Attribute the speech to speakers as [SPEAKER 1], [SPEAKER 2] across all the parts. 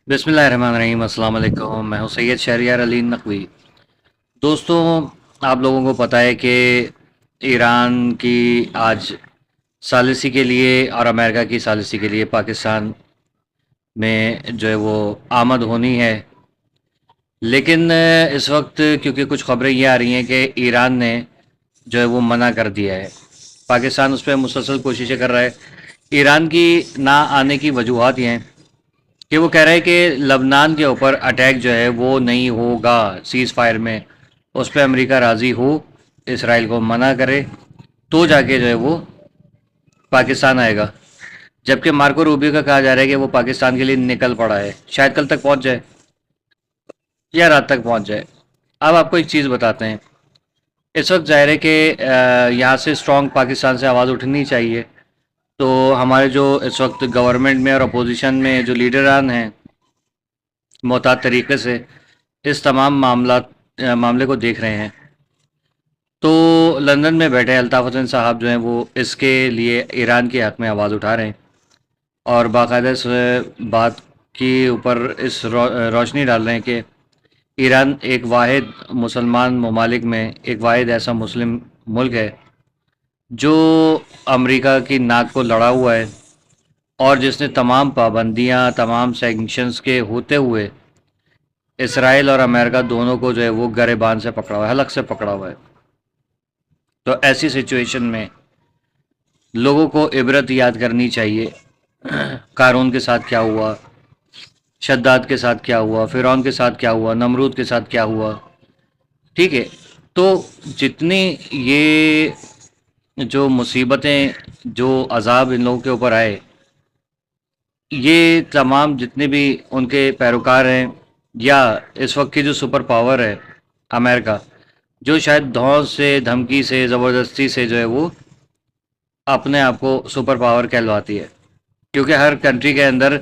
[SPEAKER 1] बिस्मिल्लाहिर्रहमानिर्रहीम। अस्सलाम वालेकुम। मैं हूं सैयद शहरियार अली नकवी। दोस्तों, आप लोगों को पता है कि ईरान की आज सालिसी के लिए और अमेरिका की सालिसी के लिए पाकिस्तान में जो है वो आमद होनी है। लेकिन इस वक्त क्योंकि कुछ खबरें ये आ रही हैं कि ईरान ने जो है वो मना कर दिया है। पाकिस्तान उस पर मुसलसल कोशिशें कर रहा है। ईरान की ना आने की वजूहत ये हैं कि वो कह रहे हैं कि लबनान के ऊपर अटैक जो है वो नहीं होगा सीज़ फायर में। उस पर अमेरिका राज़ी हो, इसराइल को मना करे तो जाके जो है वो पाकिस्तान आएगा। जबकि मार्को रूबियो का कहा जा रहा है कि वो पाकिस्तान के लिए निकल पड़ा है, शायद कल तक पहुंच जाए या रात तक पहुंच जाए। अब आपको एक चीज़ बताते हैं। इस वक्त जाहिर है कि यहाँ से स्ट्रॉन्ग पाकिस्तान से आवाज़ उठनी चाहिए। तो हमारे जो इस वक्त गवर्नमेंट में और अपोजिशन में जो लीडरान हैं मोहतात तरीके से इस तमाम मामले को देख रहे हैं। तो लंदन में बैठे अल्ताफ़ हुसैन साहब जो हैं वो इसके लिए ईरान के हक़ में आवाज़ उठा रहे हैं और बाकायदा इस बात के ऊपर इस रोशनी डाल रहे हैं कि ईरान एक वाहिद मुसलमान ममालिक में एक वाहिद ऐसा मुस्लिम मुल्क है जो अमेरिका की नाक को लड़ा हुआ है और जिसने तमाम पाबंदियाँ तमाम सैंक्शंस के होते हुए इसराइल और अमेरिका दोनों को जो है वो गरेबान से पकड़ा हुआ है, हलक से पकड़ा हुआ है। तो ऐसी सिचुएशन में लोगों को इबरत याद करनी चाहिए। कारून के साथ क्या हुआ, शद्दाद के साथ क्या हुआ, फ़िरौन के साथ क्या हुआ, नमरूद के साथ क्या हुआ। ठीक है। तो जितनी ये जो मुसीबतें जो अजाब इन लोगों के ऊपर आए, ये तमाम जितने भी उनके पैरोकार हैं या इस वक्त की जो सुपर पावर है अमेरिका, जो शायद धौंस से धमकी से ज़बरदस्ती से जो है वो अपने आप को सुपर पावर कहलवाती है, क्योंकि हर कंट्री के अंदर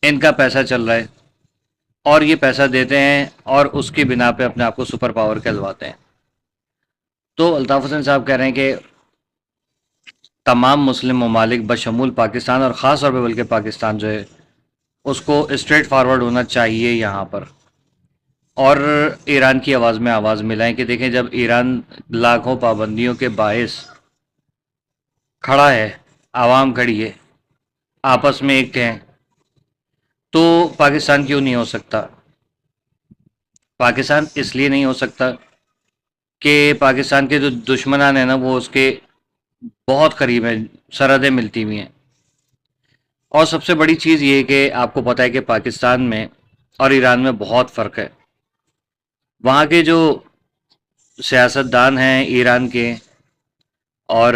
[SPEAKER 1] इनका पैसा चल रहा है और ये पैसा देते हैं और उसकी बिना पे अपने आप को सुपर पावर कहलवाते हैं। तो अल्ताफ़ हुसैन साहब कह रहे हैं कि तमाम मुस्लिम ममालिक बशमूल पाकिस्तान और ख़ास तौर पर बल्कि पाकिस्तान जो है उसको स्ट्रेट फारवर्ड होना चाहिए यहाँ पर और ईरान की आवाज़ में आवाज़ मिलाएं कि देखें जब ईरान लाखों पाबंदियों के बायस खड़ा है, आवाम खड़ी है, आपस में एक हैं, तो पाकिस्तान क्यों नहीं हो सकता। पाकिस्तान इसलिए नहीं हो सकता कि पाकिस्तान के जो दुश्मनान हैं ना वो उसके बहुत करीब हैं, सरहदें मिलती हुई हैं। और सबसे बड़ी चीज़ ये कि आपको पता है कि पाकिस्तान में और ईरान में बहुत फ़र्क है। वहाँ के जो सियासतदान हैं ईरान के और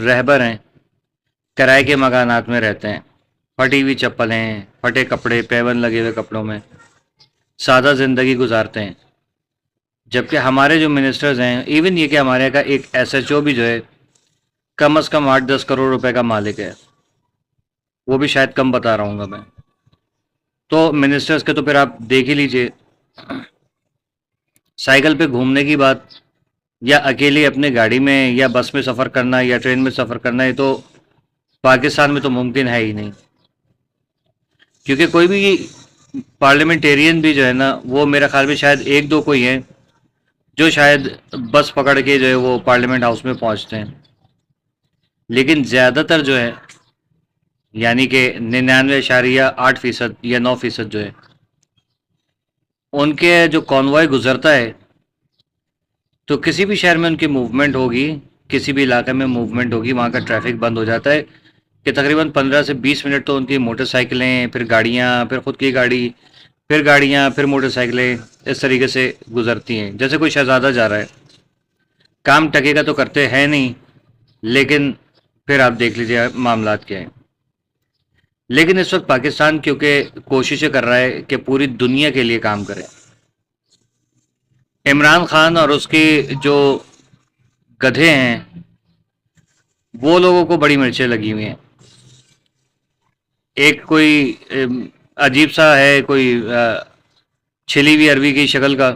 [SPEAKER 1] रहबर हैं, किराए के मकानात में रहते हैं, फटी हुई चप्पलें, फटे कपड़े, पैबंद लगे हुए कपड़ों में सादा ज़िंदगी गुजारते हैं। जबकि हमारे जो मिनिस्टर्स हैं, इवन ये कि हमारे यहाँ का एक एसएचओ भी जो है कम से कम 8-10 करोड़ रुपए का मालिक है, वो भी शायद कम बता रहा हूँ मैं। तो मिनिस्टर्स के तो फिर आप देख ही लीजिए। साइकिल पे घूमने की बात या अकेले अपने गाड़ी में या बस में सफ़र करना या ट्रेन में सफ़र करना, ये तो पाकिस्तान में तो मुमकिन है ही नहीं। क्योंकि कोई भी पार्लियामेंटेरियन भी जो है ना वो मेरा ख्याल में शायद एक दो कोई हैं जो शायद बस पकड़ के जो है वो पार्लियामेंट हाउस में पहुंचते हैं। लेकिन ज़्यादातर जो है यानी कि 99.8% या 9% जो है उनके जो कॉन्वॉय गुजरता है, तो किसी भी शहर में उनकी मूवमेंट होगी, किसी भी इलाके में मूवमेंट होगी, वहाँ का ट्रैफिक बंद हो जाता है कि तकरीबन 15 से 20 मिनट तो उनकी मोटरसाइकिलें, फिर गाड़ियाँ, फिर ख़ुद की गाड़ी, फिर गाड़ियाँ, फिर मोटरसाइकिलें इस तरीके से गुजरती हैं जैसे कोई शहज़ादा जा रहा है। काम टकेगा तो करते हैं नहीं, लेकिन फिर आप देख लीजिए मामलात क्या हैं। लेकिन इस वक्त पाकिस्तान क्योंकि कोशिशें कर रहा है कि पूरी दुनिया के लिए काम करे। इमरान खान और उसके जो गधे हैं वो लोगों को बड़ी मिर्चें लगी हुई हैं। एक कोई अजीब सा है, कोई छिली हुई अरवी की शक्ल का,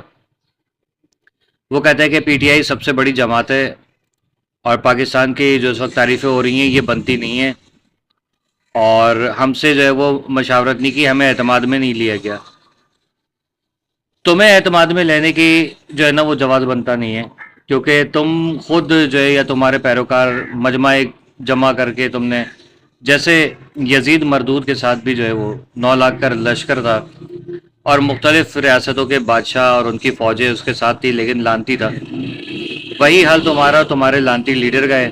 [SPEAKER 1] वो कहता है कि पीटीआई सबसे बड़ी जमात है और पाकिस्तान की जो इस वक्त तारीफ़ें हो रही हैं ये बनती नहीं है। اور ہم سے جو ہے وہ مشاورت نہیں کی، ہمیں اعتماد میں نہیں لیا گیا۔ تمہیں اعتماد میں لینے کی جو ہے نا وہ جواز بنتا نہیں ہے، کیونکہ تم خود جو ہے یا تمہارے پیروکار مجمع جمع کر کے تم نے، جیسے یزید مردود کے ساتھ بھی جو ہے وہ 9 لاکھ کا لشکر تھا اور مختلف ریاستوں کے بادشاہ اور ان کی فوجیں اس کے ساتھ تھی لیکن لانتی تھا، وہی حال تمہارا تمہارے لانتی لیڈر کا ہے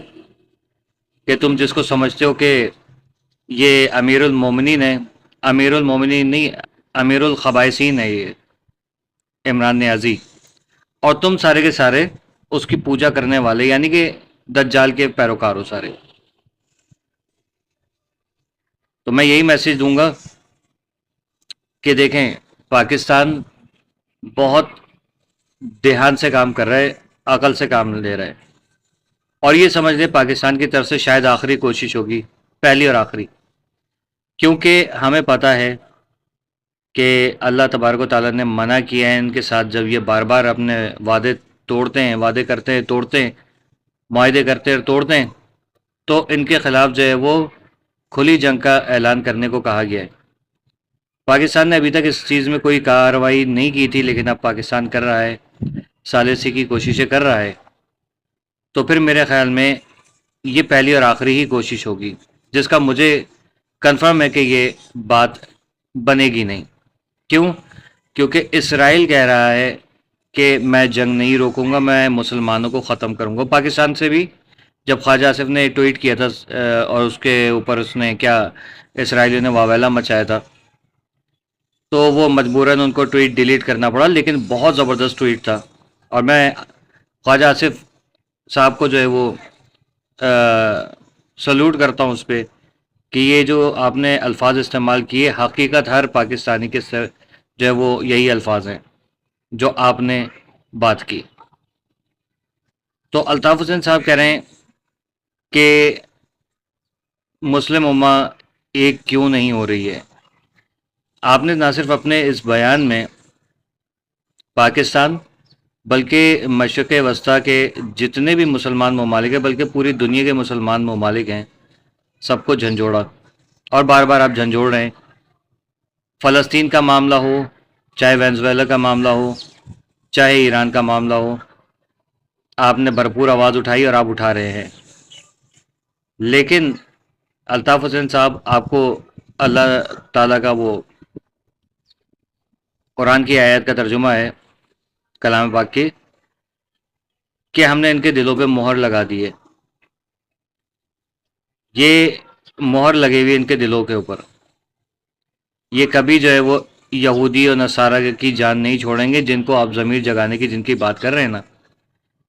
[SPEAKER 1] کہ تم جس کو سمجھتے ہو کہ یہ امیر المومنین ہے، امیر المومنین نہیں، امیر الخبائثین ہے یہ عمران نیازی، اور تم سارے کے سارے اس کی پوجا کرنے والے یعنی کہ دجال کے پیروکار ہو سارے۔ تو میں یہی میسج دوں گا کہ دیکھیں، پاکستان بہت دھیان سے کام کر رہا ہے، عقل سے کام لے رہا ہے، اور یہ سمجھ لیں پاکستان کی طرف سے شاید آخری کوشش ہوگی، پہلی اور آخری، کیونکہ ہمیں پتہ ہے کہ اللہ تبارک و تعالیٰ نے منع کیا ہے ان کے ساتھ، جب یہ بار بار اپنے وعدے توڑتے ہیں، وعدے کرتے ہیں توڑتے ہیں، معاہدے کرتے ہیں توڑتے ہیں، تو ان کے خلاف جو ہے وہ کھلی جنگ کا اعلان کرنے کو کہا گیا ہے۔ پاکستان نے ابھی تک اس چیز میں کوئی کارروائی نہیں کی تھی، لیکن اب پاکستان کر رہا ہے، ثالثی کی کوششیں کر رہا ہے، تو پھر میرے خیال میں یہ پہلی اور آخری ہی کوشش ہوگی، جس کا مجھے کنفرم ہے کہ یہ بات بنے گی نہیں۔ کیوں؟ کیونکہ اسرائیل کہہ رہا ہے کہ میں جنگ نہیں روکوں گا، میں مسلمانوں کو ختم کروں گا۔ پاکستان سے بھی جب خواجہ آصف نے ٹویٹ کیا تھا اور اس کے اوپر اس نے کیا اسرائیلیوں نے واویلا مچایا تھا، تو وہ مجبوراً ان کو ٹویٹ ڈیلیٹ کرنا پڑا، لیکن بہت زبردست ٹویٹ تھا، اور میں خواجہ آصف صاحب کو جو ہے وہ سلوٹ کرتا ہوں اس پہ کہ یہ جو آپ نے الفاظ استعمال کیے، حقیقت ہر پاکستانی کے جو ہے وہ یہی الفاظ ہیں جو آپ نے بات کی۔ تو الطاف حسین صاحب کہہ رہے ہیں کہ مسلم امہ ایک کیوں نہیں ہو رہی ہے۔ آپ نے نہ صرف اپنے اس بیان میں پاکستان بلکہ مشرق وسطیٰ کے جتنے بھی مسلمان ممالک ہیں، بلکہ پوری دنیا کے مسلمان ممالک ہیں، سب کو جھنجھوڑا، اور بار بار آپ جھنجھوڑ رہے ہیں۔ فلسطین کا معاملہ ہو، چاہے وینزویلا کا معاملہ ہو، چاہے ایران کا معاملہ ہو، آپ نے بھرپور آواز اٹھائی اور آپ اٹھا رہے ہیں، لیکن الطاف حسین صاحب آپ کو اللہ تعالیٰ کا وہ قرآن کی آیت کا ترجمہ ہے کلام پاک کی کہ ہم نے ان کے دلوں پہ مہر لگا دی ہے۔ یہ مہر لگے ہوئی ان کے دلوں کے اوپر، یہ کبھی جو ہے وہ یہودی اور نصارہ کی جان نہیں چھوڑیں گے، جن کو آپ ضمیر جگانے کی جن کی بات کر رہے ہیں نا،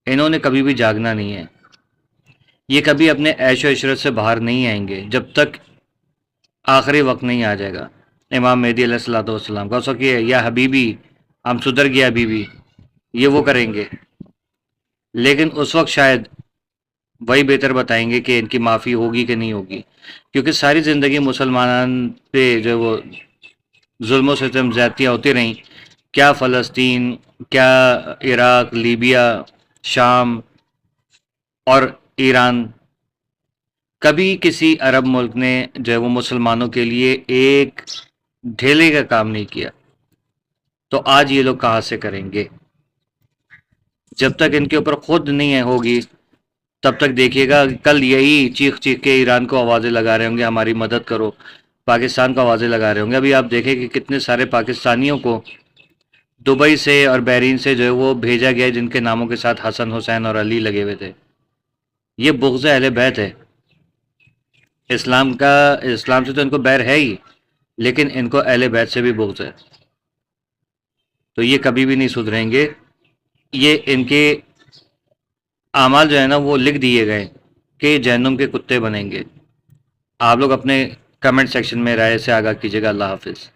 [SPEAKER 1] انہوں نے کبھی بھی جاگنا نہیں ہے، یہ کبھی اپنے عیش و عشرت سے باہر نہیں آئیں گے جب تک آخری وقت نہیں آ جائے گا امام مہدی علیہ الصلوۃ والسلام کا، اس وقت یہ یا حبیبی ہم سدھر گیا حبیبی یہ وہ کریں گے، لیکن اس وقت شاید وہی بہتر بتائیں گے کہ ان کی معافی ہوگی کہ نہیں ہوگی، کیونکہ ساری زندگی مسلمان پہ جو وہ ظلم و ستم زیادتیاں ہوتی رہیں، کیا فلسطین، کیا عراق، لیبیا، شام اور ایران، کبھی کسی عرب ملک نے جو ہے وہ مسلمانوں کے لیے ایک ڈھیلے کا کام نہیں کیا، تو آج یہ لوگ کہاں سے کریں گے؟ جب تک ان کے اوپر خود نہیں ہوگی تب تک دیکھیے گا کل یہی چیخ چیخ کے ایران کو آوازیں لگا رہے ہوں گے ہماری مدد کرو، پاکستان کو آوازیں لگا رہے ہوں گے۔ ابھی آپ دیکھیں کہ کتنے سارے پاکستانیوں کو دبئی سے اور بحرین سے جو ہے وہ بھیجا گیا جن کے ناموں کے ساتھ حسن، حسین اور علی لگے ہوئے تھے۔ یہ بغض اہل بیت ہے، اسلام سے تو ان کو بیر ہے ہی، لیکن ان کو اہل بیت سے بھی بغض ہے، تو یہ کبھی بھی نہیں سدھریں گے۔ یہ ان کے اعمال جو ہے نا وہ لکھ دیے گئے کہ جہنم کے کتے بنیں گے۔ آپ لوگ اپنے کمنٹ سیکشن میں رائے سے آگاہ کیجیے گا۔ اللہ حافظ۔